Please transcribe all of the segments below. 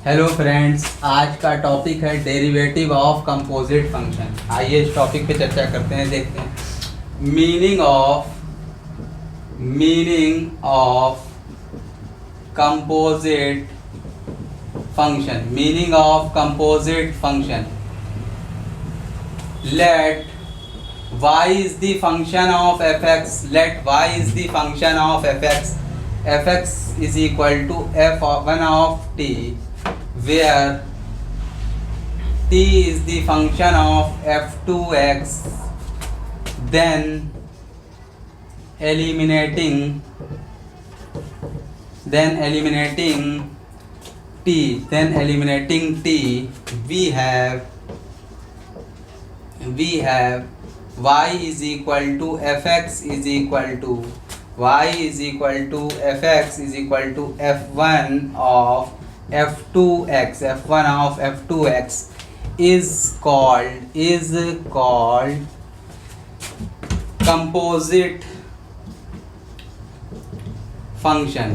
Hello friends, आज का topic है डेरिवेटिव ऑफ कंपोजिट फंक्शन। आइए इस टॉपिक पे चर्चा करते हैं, देखते हैं meaning of composite function. Meaning of composite function. Let y is the function of fx. Let y is the function of fx. Fx is equal to f1 of t, where t is the function of f2x. Then eliminating t, we have y is equal to fx is equal to f1 of f2x. f1 of f2x is called composite function,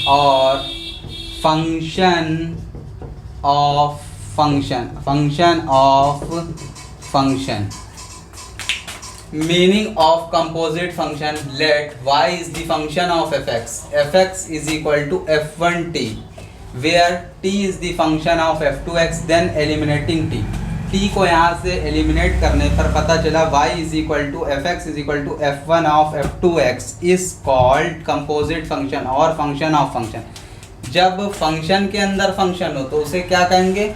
or function of function. Meaning of composite function. Let y is the function of fx is equal to f1t, where t is the function of f2x. Then eliminating t को यहाँ से eliminate करने पर पता चला y is equal to fx is equal to f1 of f2x is called composite function और function of function. जब function के अंदर फंक्शन हो तो उसे क्या कहेंगे?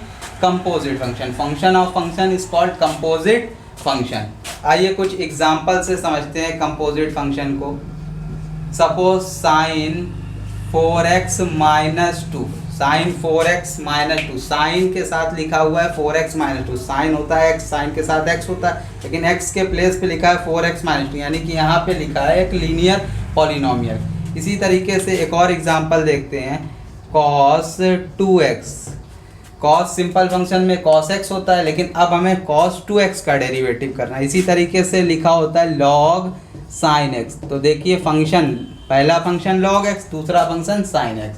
Composite function. Function of function is called composite function. आइए कुछ एग्जांपल से समझते हैं कंपोजिट फंक्शन को. Suppose sine 4x minus 2. Sine के साथ लिखा हुआ है 4x माइनस 2. साइन होता है x, साइन के साथ x होता है, लेकिन x के प्लेस पे लिखा है 4x माइनस 2, यानी कि यहाँ पे लिखा है एक लीनियर पॉलिनोमियल. इसी तरीके से एक और एग्जांपल देखते हैं. cos 2x. cos simple function में cos x होता है, लेकिन अब हमें cos 2x का डेरिवेटिव करना है. इसी तरीके से लिखा होता है log sin x. तो देखिए फंक्शन, पहला फंक्शन log x, दूसरा फंक्शन sin x.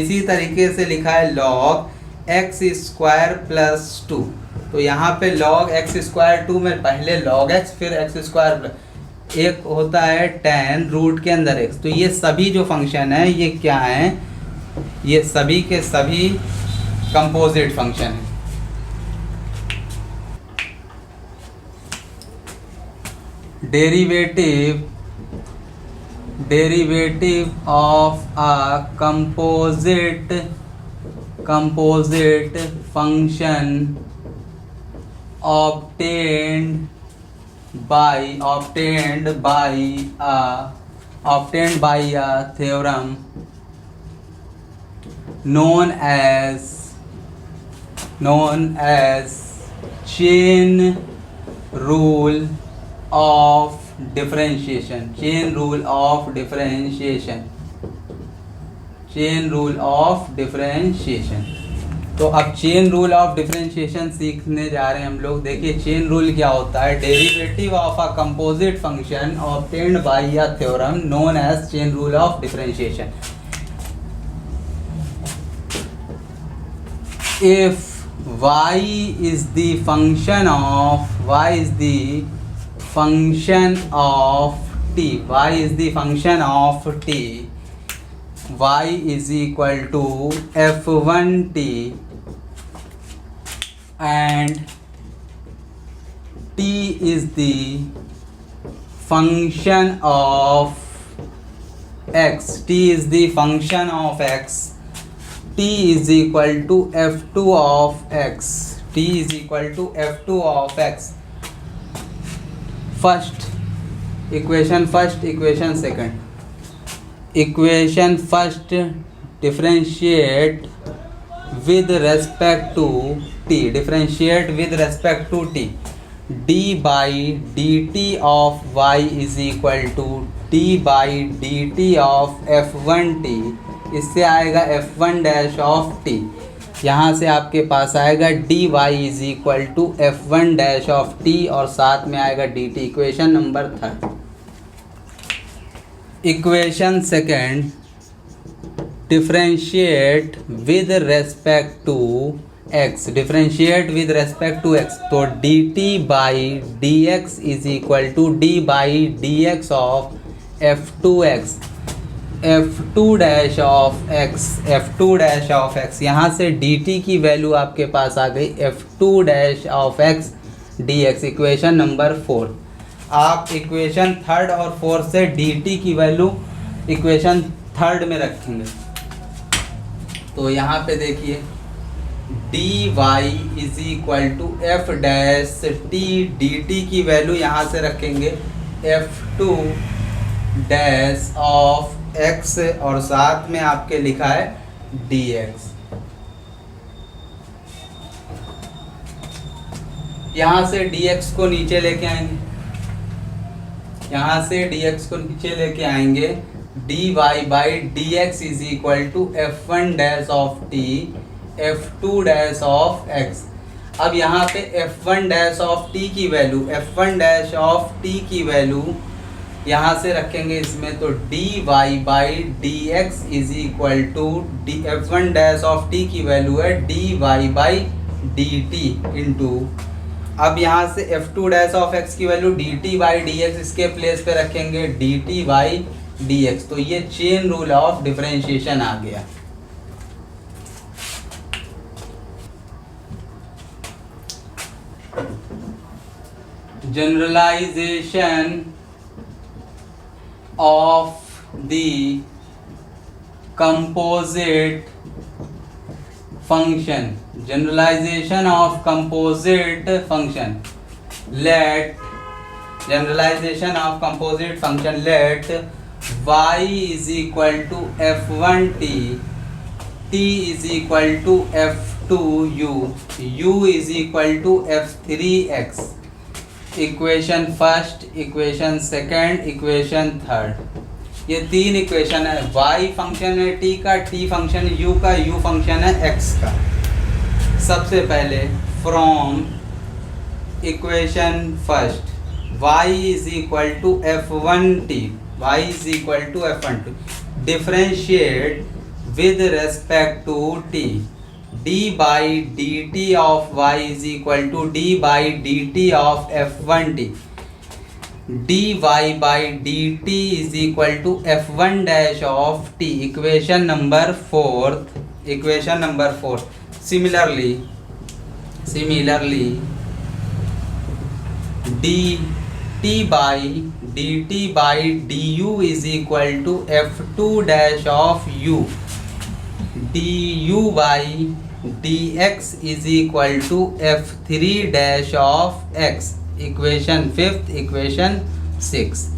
इसी तरीके से लिखा है log x स्क्वायर प्लस 2. तो यहाँ पे log x स्क्वायर 2 में पहले log x फिर x स्क्वायर प्लस एक होता है tan रूट के अंदर x. तो ये सभी जो फंक्शन है ये क्या है? ये सभी के सभी कंपोजिट फंक्शन है. Derivative of a composite function obtained by a theorem known as chain rule of differentiation. तो अब चेन रूल ऑफ डिफरेंशिएशन सीखने जा रहे हैं हम लोग. देखिए चेन रूल क्या होता है? Derivative of a composite function obtained by a theorem known as chain rule of differentiation. If y is the function of t, y is equal to f1t, and t is the function of x. t is equal to f2 of x. First equation, second equation. First differentiate with respect to t. d by dt of y is equal to d by dt of f1t. इससे आएगा f1 dash of t. यहाँ से आपके पास आएगा dy is equal to f1 dash of t और साथ में आएगा dt. Equation number 3. Equation second, differentiate with respect to x, differentiate with respect to x, तो d t by d x is equal to d by d x of f two x, f two dash of x, f two dash of x. यहाँ से d t की value आपके पास आ गई f two dash of x d x, equation number 4। आप equation 3 और 4 से डी टी की वैल्यू इक्वेशन 3 में रखेंगे। तो यहाँ पे देखिए d y is equal to f dash t, d t की वैल्यू यहाँ से रखेंगे f two dash of x और साथ में आपके लिखा है डी एक्स। यहाँ से डी एक्स को नीचे लेके आएंगे, यहाँ से डी एक्स को नीचे लेके आएंगे, d y by d x is equal to f one dash of t f two dash of x. अब यहाँ पे f one dash of t की value, f one dash of t की value यहाँ से रखेंगे इसमें, तो d y by d x is equal to d f one dash of t की वैल्यू है d y by d t into, अब यहाँ से F two dash of x की value d t by d x, इसके place पे रखेंगे d t by d x. तो ये चेन रूल ऑफ डिफरेंशिएशन आ गया। Generalization of the composite function, generalization of composite function, let generalization of composite function let y is equal to f1t, t is equal to f2u, u is equal to f3x, equation first, equation second, equation third. ये 3 equation है, y function है t का, t function है u का, u function है x का। सबसे पहले from equation first y is equal to f1t, y is equal to f1t, differentiate with respect to t, d by d t of y is equal to d by d t of f1t, dy by d t is equal to f1 dash of t, equation number 4, equation number 4। Similarly, dt by dt by du is equal to f2 dash of u, du by dx is equal to f3 dash of x, equation 5th, equation 6।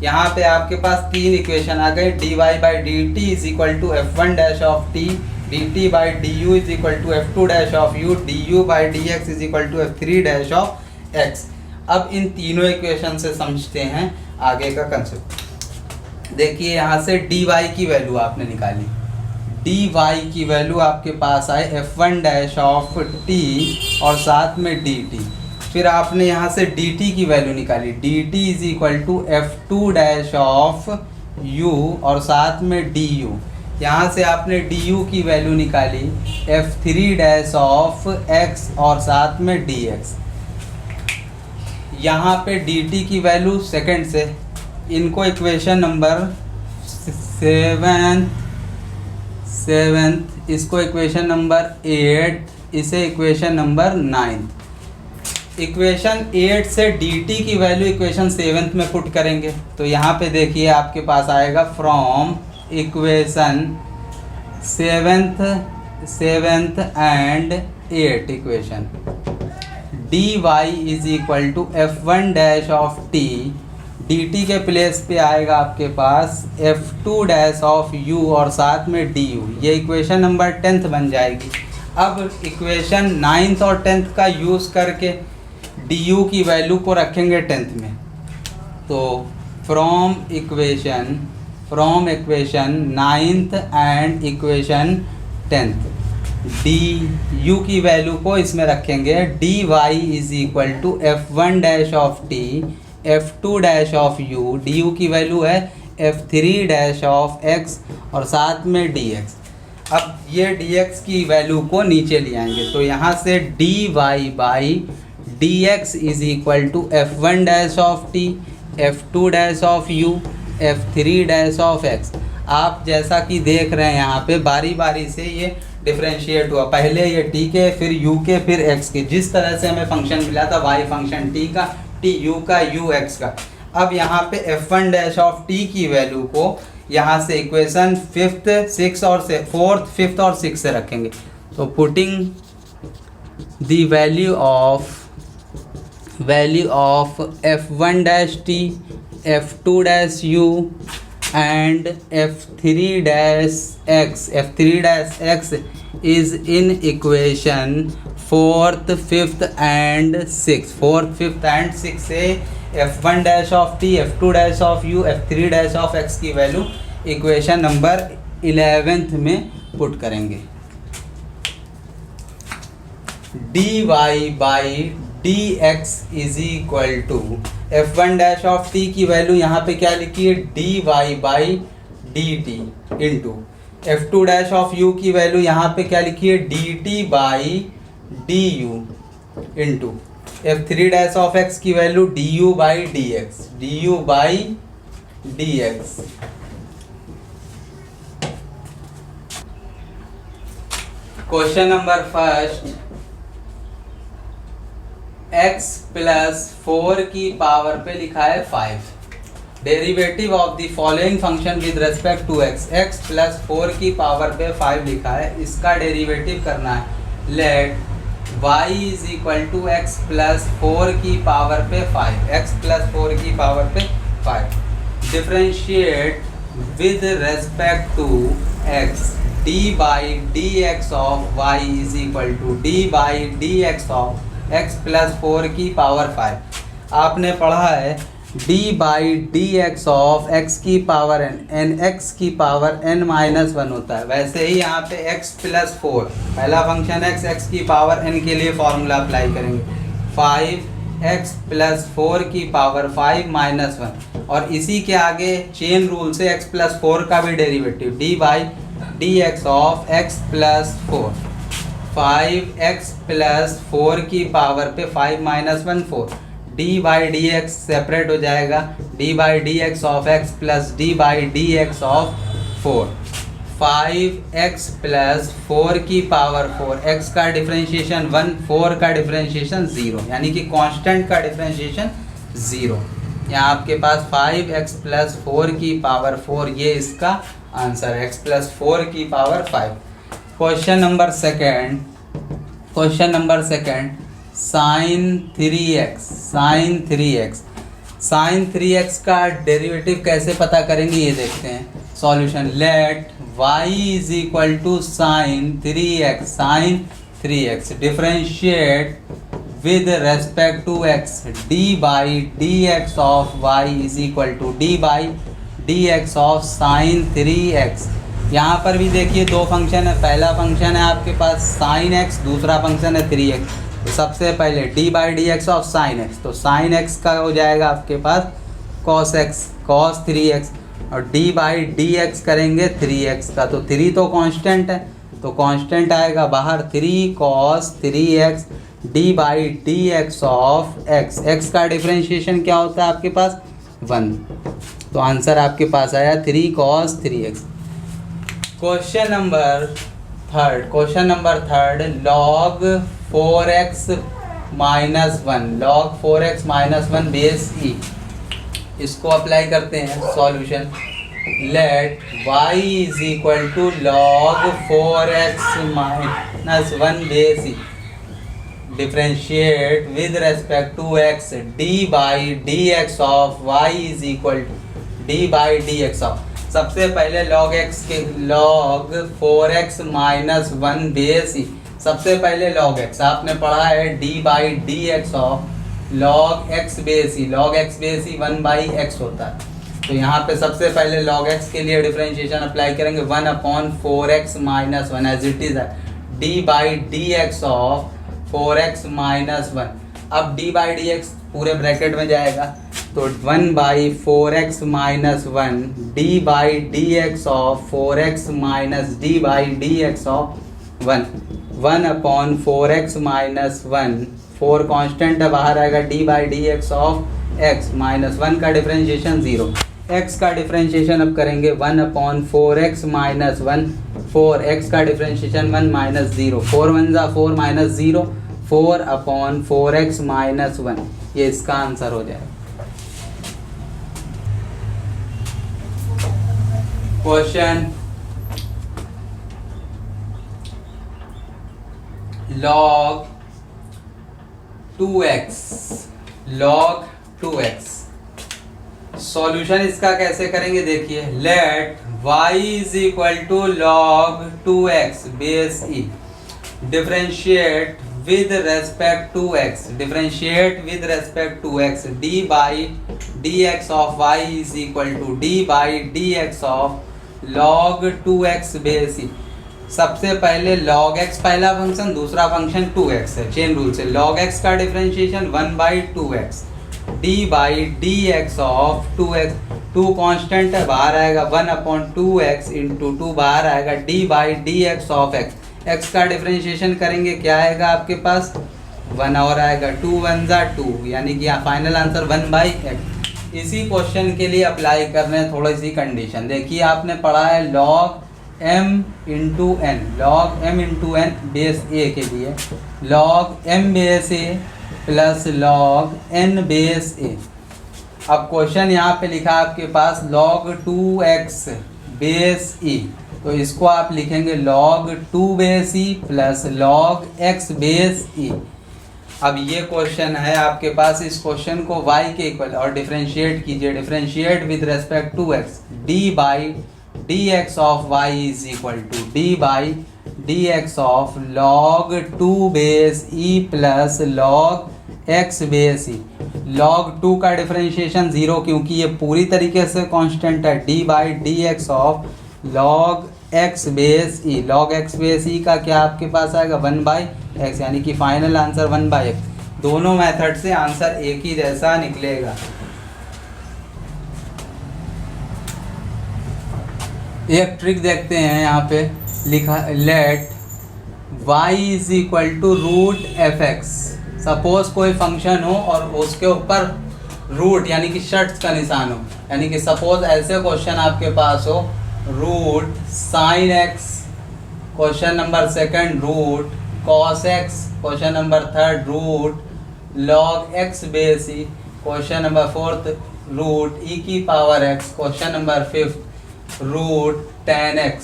यहाँ पे आपके पास 3 equation आ गए, dy by dt is equal to f1 dash of t, dt by du is equal to f2 dash of u, du by dx is equal to f3 dash of x। अब इन तीनों equation से समझते हैं आगे का concept. देखिए यहाँ से dy की वैल्यू आपने निकाली, dy की वैल्यू आपके पास आए f1 डैश ऑफ t और साथ में dt। फिर आपने यहाँ से dt की वैल्यू निकाली, dt is equal to f2 dash of u और साथ में du। यहाँ से आपने du की वैल्यू निकाली f3 डैश ऑफ x और साथ में dx। यहाँ पे dt की वैल्यू सेकंड से, इनको इक्वेशन नंबर 7, इसको इक्वेशन नंबर 8, इसे इक्वेशन नंबर 9। इक्वेशन 8 से dt की वैल्यू इक्वेशन 7 में पुट करेंगे, तो यहाँ पे देखिए आपके पास आएगा from equation 7th and 8 equation, dy is equal to f1 dash of t, dt के प्लेस पे आएगा आपके पास f2 डैश ऑफ u और साथ में du। ये इक्वेशन नंबर 10th बन जाएगी। अब इक्वेशन 9th और 10th का यूज़ करके du की वैल्यू को रखेंगे 10th में, तो from equation 9th and equation 10th du की वैल्यू को इसमें रखेंगे, dy is equal to f1 dash of t, f2 dash of u, du की वैल्यू है f3 डैश ऑफ x और साथ में dx। अब ये dx की वैल्यू को नीचे ले आएंगे, तो यहाँ से dy by dx is equal to f1 dash of t, f2 dash of u, f3 dash of x। आप जैसा कि देख रहे हैं यहाँ पे बारी बारी से ये डिफ्रेंशिएट हुआ, पहले ये t के, फिर u के, फिर x के। जिस तरह से हमें फंक्शन मिला था y फंक्शन t का, t u का, u x का। अब यहाँ पे f1 डैश ऑफ t की वैल्यू को यहाँ से इक्वेशन 5th 6th और 4th 5th और 6th से रखेंगे। तो putting the value of f1 dash t, f2 dash u and f3 dash x is in equation 4th 5th and 6th। 4th 5th and 6th से f1 dash of t, f2 dash of u, f3 dash of x की value equation number 11th में put करेंगे। dy by dx is equal to f1 dash of t की value यहाँ पे क्या लिखी है, dy by dt into f2 dash of u की वैल्यू यहाँ पे क्या लिखी है, dt by du into f3 dash of x की value du by dx। Question number first, x plus 4 की पावर पे लिखा है 5। Derivative of the following function with respect to x, x plus 4 की पावर पे 5 लिखा है, इसका डेरिवेटिव करना है। Let y is equal to x plus 4 की पावर पे 5, x प्लस 4 की पावर पे 5। Differentiate with respect to x, d by dx of y is equal to d by dx of x plus 4 की power 5। आपने पढ़ा है d by dx of x की power n x की power n minus 1 होता है। वैसे ही यहाँ पे x प्लस 4 पहला फंक्शन x की पावर n के लिए फॉर्मूला अप्लाई करेंगे, 5x प्लस 4 की पावर 5 माइनस 1, और इसी के आगे चेन रूल से x प्लस 4 का भी derivative d by dx of x plus 4, 5x plus 4 की पावर पे 5 minus 1 4, d by d x separate हो जाएगा, d by d x of x plus d by d x of 4, 5x plus 4 की power 4, x का differentiation 1, 4 का differentiation 0, यानी कि constant का डिफ्रेंशिएशन 0। यहाँ आपके पास 5x प्लस 4 की पावर 4, ये इसका आंसर है, x प्लस 4 की power 5। Question number second, sine 3x का डेरिवेटिव कैसे पता करेंगे ये देखते हैं। Solution, let y is equal to sine 3x differentiate with respect to x, d by dx of y is equal to d by dx of sine 3x। यहाँ पर भी देखिए दो फंक्शन है, पहला फंक्शन है आपके पास साइन x, दूसरा फंक्शन है 3x। तो सबसे पहले d by d x of sine x, तो साइन x का हो जाएगा आपके पास cos x, cos 3x, और d बाई डी एक्स करेंगे 3x का, तो 3 तो कांस्टेंट है, तो कांस्टेंट आएगा बाहर 3 cos 3x d by d x of x। x का डिफ्रेंशिएशन क्या होता है आपके पास 1, तो आंसर आपके पास आया 3 cos 3x। Question number third, log 4x minus 1 base e, इसको अप्लाई करते हैं। Solution, let y is equal to log 4x minus 1 base e differentiate with respect to x, d by d x of y is equal to d by d x of, सबसे पहले log 4x minus 1 base e, सबसे पहले log x आपने पढ़ा है d by d x of log x base E, log x base E 1 by x होता है। तो यहाँ पे सबसे पहले log x के लिए डिफरेंशिएशन अप्लाई करेंगे, 1/4x minus 1 as it is है, d by d x of 4x minus 1। अब d बाई डी एक्स पूरे ब्रैकेट में जाएगा, तो 1/4x minus 1 d by d x of 4x minus d by d x of 1 1/4x minus 1 4 constant है बाहर आएगा d by d x of x minus 1 का differentiation 0 x का differentiation अब करेंगे 1/4x माइनस 1 4x का डिफरेंशिएशन 1 माइनस 0 4 1 जा 4 minus 0 4/4x minus 1 ये इसका आंसर हो जाएगा। क्वेश्चन log 2x सॉल्यूशन इसका कैसे करेंगे देखिए, let y is equal to log 2x base e differentiate with respect to x d by d x of y is equal to d by d x of log 2x base e. सबसे पहले log x पहला function, दूसरा function 2x है, chain rule से log x का differentiation 1/2x d by d x of 2x 2 constant है बाहर आएगा 1/2x इंटू 2 बाहर आएगा d by d x of x का डिफरेंशिएशन करेंगे क्या आएगा आपके पास 1 और आएगा 2 1 जा 2 यानी कि फाइनल आंसर 1/x। इसी क्वेश्चन के लिए अप्लाई कर रहे हैं थोड़ी सी कंडीशन। देखिए आपने पढ़ा है log m into n base a के लिए log m base a plus log n base a। अब क्वेश्चन यहाँ पे लिखा आपके पास log 2x बेस e, तो इसको आप लिखेंगे log 2 base e plus log x base e। अब ये क्वेश्चन है आपके पास, इस क्वेश्चन को y के इक्वल और डिफरेंशिएट कीजिए, differentiate with respect to x d by d x of y is equal to d by d x of log 2 base e plus log x base e। log 2 का differentiation 0 क्योंकि ये पूरी तरीके से constant है D by d x of log x base e। log x base e का क्या आपके पास आएगा 1/x यानी कि फाइनल आंसर 1/x। दोनों मेथड से आंसर एक ही जैसा निकलेगा। एक ट्रिक देखते हैं यहाँ पे लिखा let y is equal to root fx। Suppose कोई फंक्शन हो और उसके ऊपर रूट यानी कि शर्ट्स का निशान हो, यानी कि सपोज ऐसे क्वेश्चन आपके पास हो root sine x, question number second root cos x, question number third root log x base e, question number fourth root e की power x, question number fifth root tan x।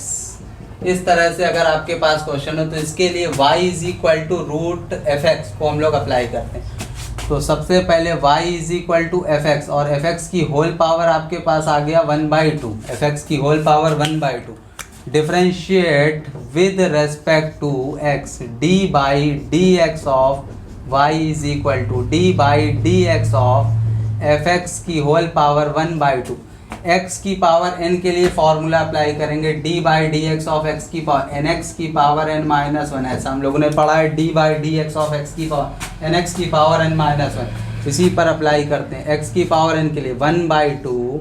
इस तरह से अगर आपके पास question हो तो इसके लिए y is equal to root fx को हम लोग अप्लाई करते हैं। तो सबसे पहले y is equal to fx और fx की होल पावर आपके पास आ गया 1/2, fx की whole power 1/2 differentiate with respect to x d by d x of y is equal to d by d x of fx की whole power 1/2। x की power n के लिए फॉर्मूला अप्लाई करेंगे d by d x of x की power nx की power n minus 1, ऐसा हम लोगों ने पढ़ा है D by d x of x की पावर nx की पावर n माइनस 1। इसी पर अप्लाई करते हैं x की पावर n के लिए 1/2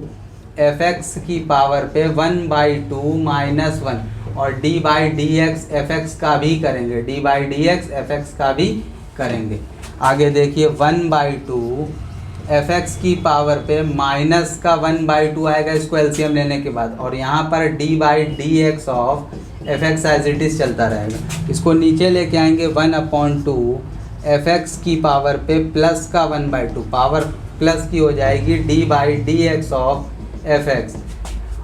fx की पावर पे 1/2 माइनस 1 और D by d x fx का भी करेंगे, d by d x fx का भी करेंगे। आगे देखिए 1/2 fx की पावर पे माइनस का 1/2 आएगा इसको एलसीएम लेने के बाद, और यहाँ पर d by d x of fx as it is चलता रहेगा। इसको नीचे लेके आएंगे 1/2 fx की पावर पे प्लस का 1/2, पावर प्लस की हो जाएगी D by d x of fx,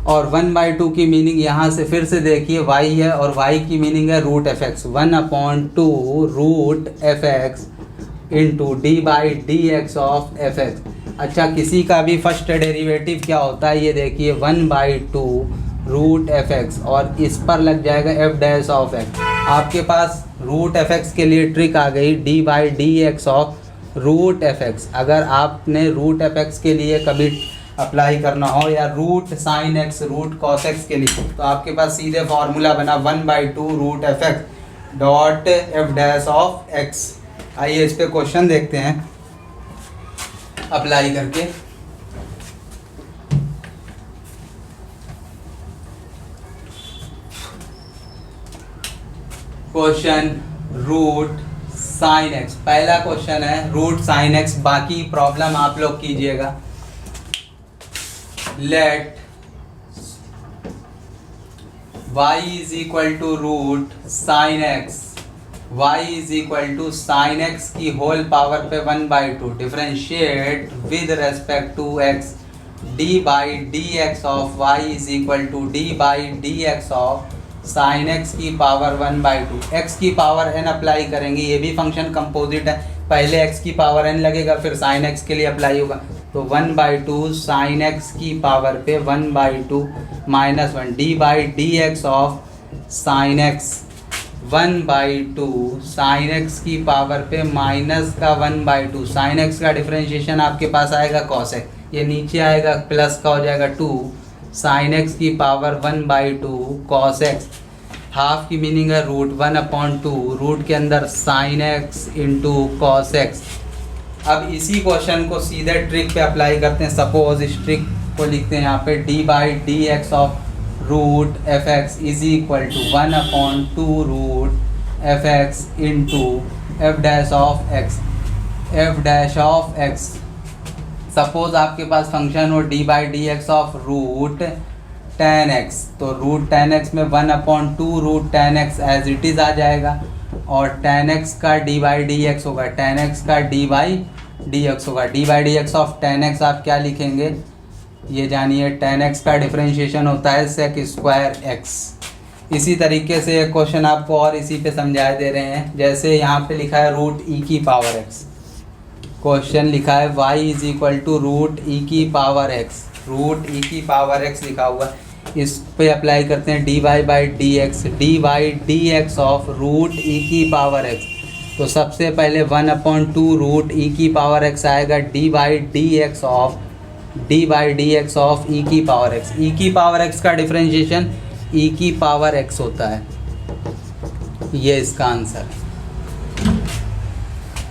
और 1/2 की मीनिंग यहाँ से फिर से देखिए y है और y की मीनिंग है root fx, 1/2 root fx into d by d x of fx। अच्छा, किसी का भी फर्स्ट डेरिवेटिव क्या होता है ये देखिए 1/2 रूट fx और इस पर लग जाएगा f डैश ऑफ x। आपके पास रूट fx के लिए ट्रिक आ गई d by d x of root fx। अगर आपने रूट fx के लिए कभी अप्लाई करना हो या root sine x root cos x के लिए, तो आपके पास सीधे फॉर्मूला बना 1/2 root fx dot f dash of x। आइए इस पे क्वेश्चन देखते हैं अप्लाई करके। क्वेश्चन रूट साइन एक्स, पहला क्वेश्चन है रूट साइन एक्स, बाकी प्रॉब्लम आप लोग कीजिएगा। Let y is equal to root sine x, y is equal to sine x की होल पावर पे 1/2 differentiate with respect to x d by d x of y is equal to d by d x of sine x की power 1/2। x की power n apply करेंगे, ये भी function composite है, पहले x की power n लगेगा फिर साइन x के लिए अप्लाई होगा, तो 1/2 साइन x की पावर पे 1/2 minus 1 d by d x of sine x 1/2 sign x की पावर पे माइनस का 1/2, साइन एक्स का डिफरेंशिएशन आपके पास आएगा कॉस एक्स, ये नीचे आएगा प्लस का हो जाएगा 2 साइन एक्स की पावर 1/2 कॉस एक्स, हाफ की मीनिंग है रूट 1/2, रूट के अंदर sine x into cos x. अब इसी क्वेश्चन को सीधे ट्रिक पे अप्लाई करते हैं। सपोज इस ट्रिक को लिखते हैं यहाँ पे d by d x of root f x is equal to 1/2 root f x into f dash of x, f dash of x. Suppose आपके पास फंक्शन हो d by d x of root 10x, तो root 10x में 1/2 root 10x as it is आ जाएगा, और 10x का D by d x होगा, 10x का डी बाई डी एक्स होगा। D by d x of 10x आप क्या लिखेंगे, ये जानिए 10x का डिफरेंशिएशन होता है सेक स्क्वायर x। इसी तरीके से एक क्वेश्चन आपको और इसी पे समझा दे रहे हैं, जैसे यहाँ पे लिखा है रूट ई की पावर x, क्वेश्चन लिखा है y is equal to root e की पावर x, रूट ई की पावर x लिखा हुआ है, इस पे अप्लाई करते हैं d y by d x, d by d x of root e की पावर x। तो सबसे पहले 1/2 रूट ई की पावर x आएगा, d by d x of d by d x of e की पावर x। ई की power x का differentiation e की पावर x होता है, ये इसका आंसर है।